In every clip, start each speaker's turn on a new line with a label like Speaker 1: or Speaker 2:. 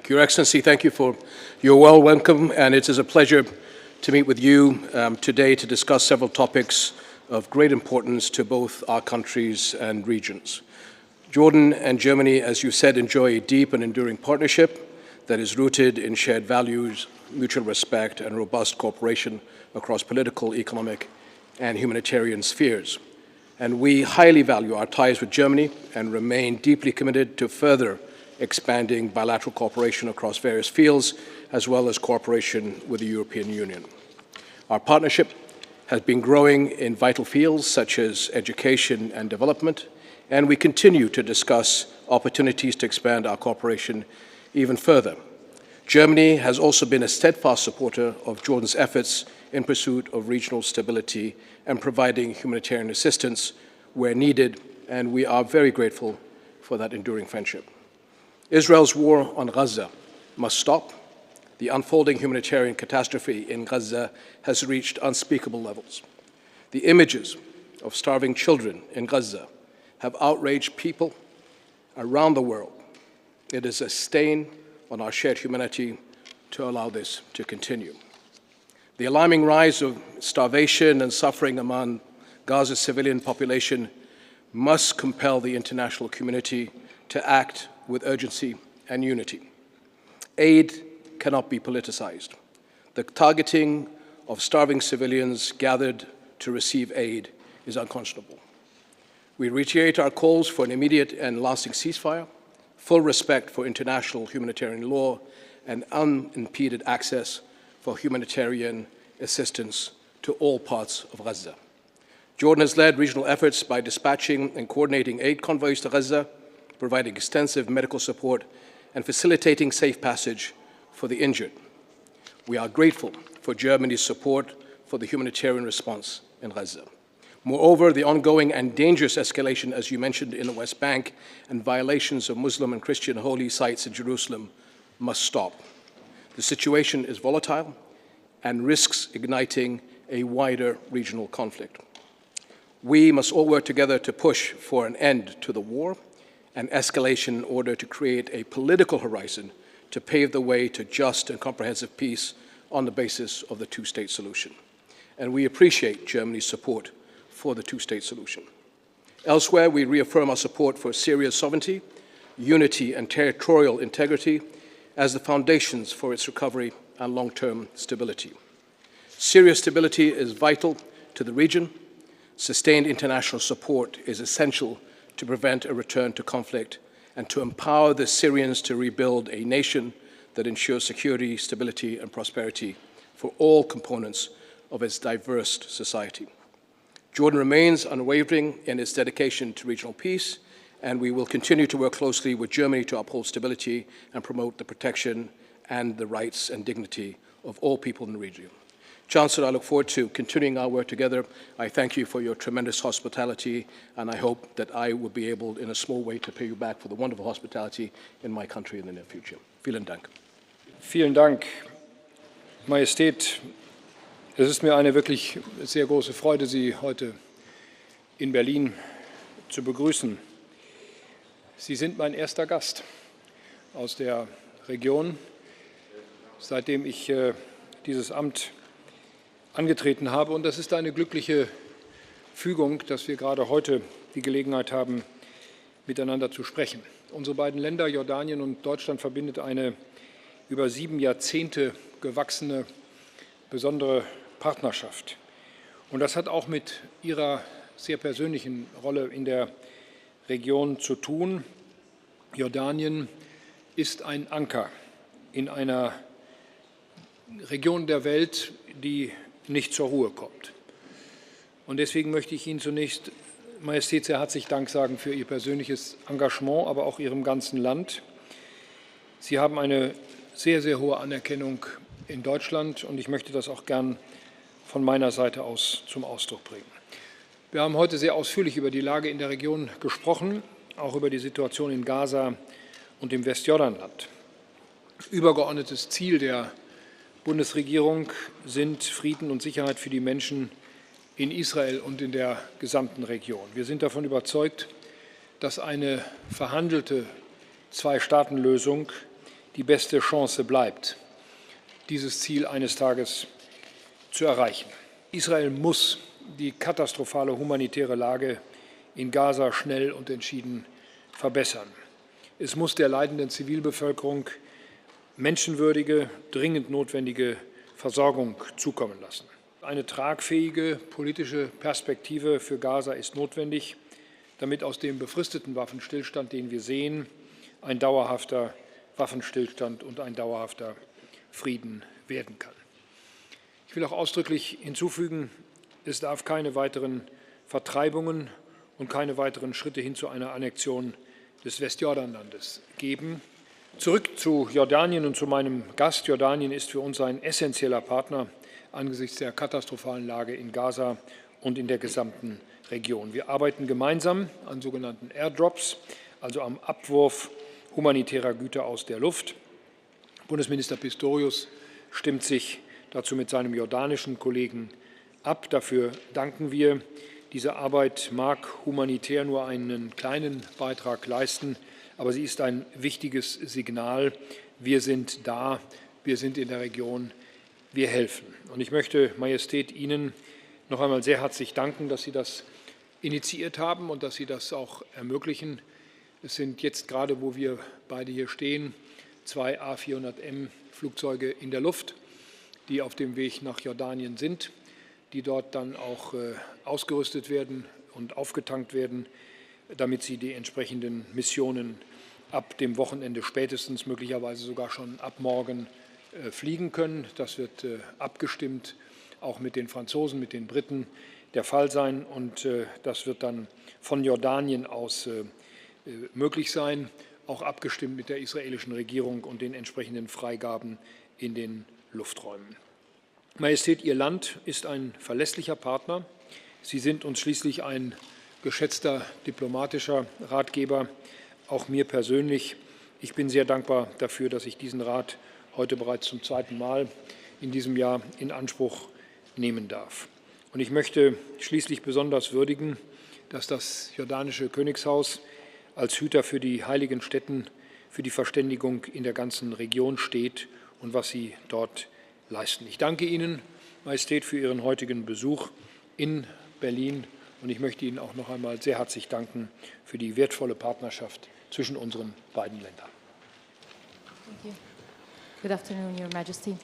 Speaker 1: Your Excellency, thank you for your warm welcome, and it is a pleasure to meet with you today to discuss several topics of great importance to both our countries and regions. Jordan and Germany, as you said, enjoy a deep and enduring partnership that is rooted in shared values, mutual respect, and robust cooperation across political, economic, and humanitarian spheres. And we highly value our ties with Germany and remain deeply committed to further expanding bilateral cooperation across various fields, as well as cooperation with the European Union. Our partnership has been growing in vital fields such as education and development, and we continue to discuss opportunities to expand our cooperation even further. Germany has also been a steadfast supporter of Jordan's efforts in pursuit of regional stability and providing humanitarian assistance where needed, and we are very grateful for that enduring friendship. Israel's war on Gaza must stop. The unfolding humanitarian catastrophe in Gaza has reached unspeakable levels. The images of starving children in Gaza have outraged people around the world. It is a stain on our shared humanity to allow this to continue. The alarming rise of starvation and suffering among Gaza's civilian population must compel the international community to act with urgency and unity. Aid cannot be politicized. The targeting of starving civilians gathered to receive aid is unconscionable. We reiterate our calls for an immediate and lasting ceasefire, full respect for international humanitarian law, and unimpeded access for humanitarian assistance to all parts of Gaza. Jordan has led regional efforts by dispatching and coordinating aid convoys to Gaza, providing extensive medical support, and facilitating safe passage for the injured. We are grateful for Germany's support for the humanitarian response in Gaza. Moreover, the ongoing and dangerous escalation, as you mentioned, in the West Bank and violations of Muslim and Christian holy sites in Jerusalem must stop. The situation is volatile and risks igniting a wider regional conflict. We must all work together to push for an end to the war and escalation in order to create a political horizon to pave the way to just and comprehensive peace on the basis of the two-state solution. And we appreciate Germany's support for the two-state solution. Elsewhere, we reaffirm our support for Syria's sovereignty, unity, and territorial integrity as the foundations for its recovery and long-term stability. Syria's stability is vital to the region. Sustained international support is essential to prevent a return to conflict and to empower the Syrians to rebuild a nation that ensures security, stability, and prosperity for all components of its diverse society. Jordan remains unwavering in its dedication to regional peace, and we will continue to work closely with Germany to uphold stability and promote the protection and the rights and dignity of all people in the region. Chancellor, I look forward to continuing our work together. I thank you for your tremendous hospitality, and I hope that I will be able, in a small way, to pay you back for the wonderful hospitality in my country in the near future. Vielen Dank.
Speaker 2: Vielen Dank, Majestät. Es ist mir eine wirklich sehr große Freude, Sie heute in Berlin zu begrüßen. Sie sind mein erster Gast aus der Region, seitdem ich dieses Amt angetreten habe. Und das ist eine glückliche Fügung, dass wir gerade heute die Gelegenheit haben, miteinander zu sprechen. Unsere beiden Länder, Jordanien und Deutschland, verbindet eine über 7 Jahrzehnte gewachsene, besondere Partnerschaft. Und das hat auch mit Ihrer sehr persönlichen Rolle in der Region zu tun. Jordanien ist ein Anker in einer Region der Welt, die nicht zur Ruhe kommt. Und deswegen möchte ich Ihnen zunächst, Majestät, sehr herzlich Dank sagen für Ihr persönliches Engagement, aber auch Ihrem ganzen Land. Sie haben eine sehr, sehr hohe Anerkennung in Deutschland, und ich möchte das auch gern von meiner Seite aus zum Ausdruck bringen. Wir haben heute sehr ausführlich über die Lage in der Region gesprochen, auch über die Situation in Gaza und im Westjordanland. Übergeordnetes Ziel der Bundesregierung sind Frieden und Sicherheit für die Menschen in Israel und in der gesamten Region. Wir sind davon überzeugt, dass eine verhandelte Zwei-Staaten-Lösung die beste Chance bleibt, dieses Ziel eines Tages zu erreichen. Israel muss die katastrophale humanitäre Lage in Gaza schnell und entschieden verbessern. Es muss der leidenden Zivilbevölkerung menschenwürdige, dringend notwendige Versorgung zukommen lassen. Eine tragfähige politische Perspektive für Gaza ist notwendig, damit aus dem befristeten Waffenstillstand, den wir sehen, ein dauerhafter Waffenstillstand und ein dauerhafter Frieden werden kann. Ich will auch ausdrücklich hinzufügen, es darf keine weiteren Vertreibungen und keine weiteren Schritte hin zu einer Annexion des Westjordanlandes geben. Zurück zu Jordanien und zu meinem Gast. Jordanien ist für uns ein essentieller Partner angesichts der katastrophalen Lage in Gaza und in der gesamten Region. Wir arbeiten gemeinsam an sogenannten Airdrops, also am Abwurf humanitärer Güter aus der Luft. Bundesminister Pistorius stimmt sich dazu mit seinem jordanischen Kollegen ab. Dafür danken wir. Diese Arbeit mag humanitär nur einen kleinen Beitrag leisten, aber sie ist ein wichtiges Signal. Wir sind da, wir sind in der Region, wir helfen. Und ich möchte, Majestät, Ihnen noch einmal sehr herzlich danken, dass Sie das initiiert haben und dass Sie das auch ermöglichen. Es sind jetzt gerade, wo wir beide hier stehen, 2 A400M-Flugzeuge in der Luft, die auf dem Weg nach Jordanien sind, die dort dann auch ausgerüstet werden und aufgetankt werden, damit sie die entsprechenden Missionen ab dem Wochenende spätestens, möglicherweise sogar schon ab morgen fliegen können. Das wird abgestimmt, auch mit den Franzosen, mit den Briten der Fall sein. Und das wird dann von Jordanien aus möglich sein, auch abgestimmt mit der israelischen Regierung und den entsprechenden Freigaben in den Lufträumen. Majestät, Ihr Land ist ein verlässlicher Partner. Sie sind uns schließlich ein geschätzter diplomatischer Ratgeber, auch mir persönlich. Ich bin sehr dankbar dafür, dass ich diesen Rat heute bereits zum 2. Mal in diesem Jahr in Anspruch nehmen darf. Und ich möchte schließlich besonders würdigen, dass das jordanische Königshaus als Hüter für die heiligen Stätten, für die Verständigung in der ganzen Region steht und was Sie dort leisten. Ich danke Ihnen, Majestät, für Ihren heutigen Besuch in Berlin und ich möchte Ihnen auch noch einmal sehr herzlich danken für die wertvolle Partnerschaft zwischen unseren beiden Ländern.
Speaker 3: Thank you. Good afternoon, Your Majesty.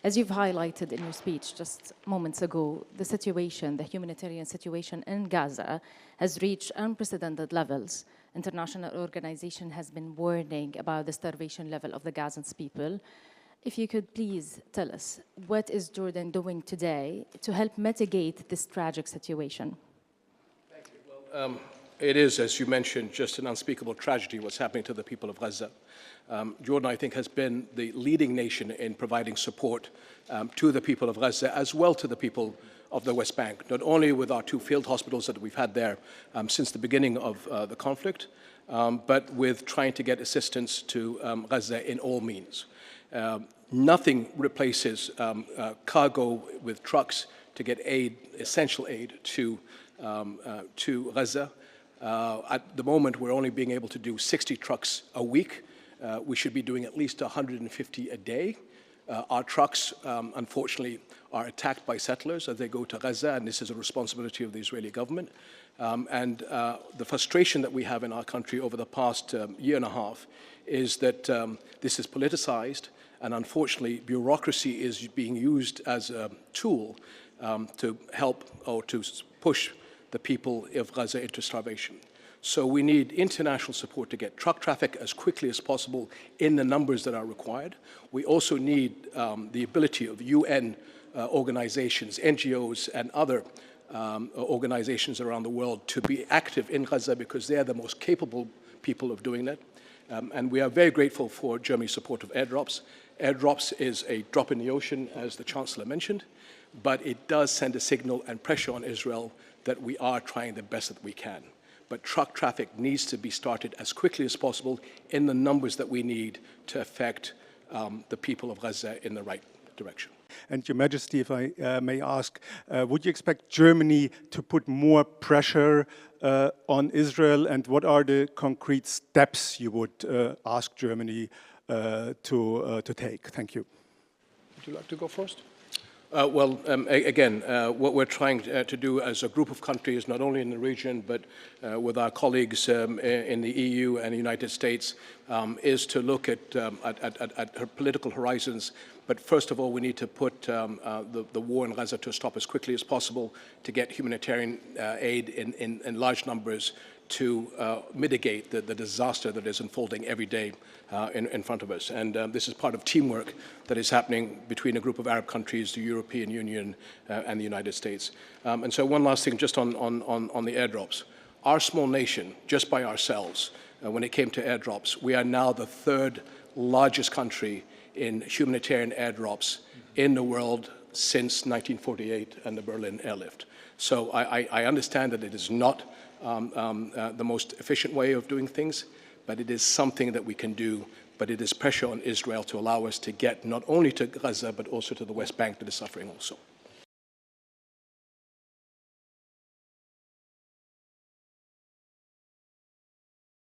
Speaker 3: As you've highlighted in your speech just moments ago, the situation, the humanitarian situation in Gaza has reached unprecedented levels. International organization has been warning about the starvation level of the Gazan people. If you could please tell us, what is Jordan doing today to help mitigate this tragic situation?
Speaker 1: Thank you. Well, it is, as you mentioned, just an unspeakable tragedy what's happening to the people of Gaza. Jordan, I think, has been the leading nation in providing support to the people of Gaza, as well to the people of the West Bank, not only with our 2 field hospitals that we've had there since the beginning of the conflict, but with trying to get assistance to Gaza in all means. Nothing replaces cargo with trucks to get aid, essential aid, to Gaza. At the moment, we're only being able to do 60 trucks a week. We should be doing at least 150 a day. Our trucks, unfortunately, are attacked by settlers as they go to Gaza, and this is a responsibility of the Israeli government. The frustration that we have in our country over the past year and a half is that this is politicized, and unfortunately, bureaucracy is being used as a tool to help or to push the people of Gaza into starvation. So we need international support to get truck traffic as quickly as possible in the numbers that are required. We also need the ability of UN organizations, NGOs, and other organizations around the world to be active in Gaza because they are the most capable people of doing that. And we are very grateful for Germany's support of airdrops. Airdrops is a drop in the ocean, as the Chancellor mentioned, but it does send a signal and pressure on Israel that we are trying the best that we can. But truck traffic needs to be started as quickly as possible in the numbers that we need to affect the people of Gaza in the right direction.
Speaker 4: And Your Majesty, if I may ask, would you expect Germany to put more pressure on Israel, and what are the concrete steps you would ask Germany to take? Thank you.
Speaker 2: Would you like to go first?
Speaker 1: Again, what we're trying to do as a group of countries, not only in the region, but with our colleagues in the EU and the United States, is to look at her political horizons. But first of all, we need to put the war in Gaza to a stop as quickly as possible, to get humanitarian aid in large numbers to mitigate the disaster that is unfolding every day in front of us. And this is part of teamwork that is happening between a group of Arab countries, the European Union, and the United States. And so one last thing just on the airdrops. Our small nation, just by ourselves, when it came to airdrops, we are now the third largest country in humanitarian airdrops in the world since 1948 and the Berlin airlift. So I understand that it is not the most efficient way of doing things, but it is something that we can do. But it is pressure on Israel to allow us to get not only to Gaza, but also to the West Bank that is suffering also.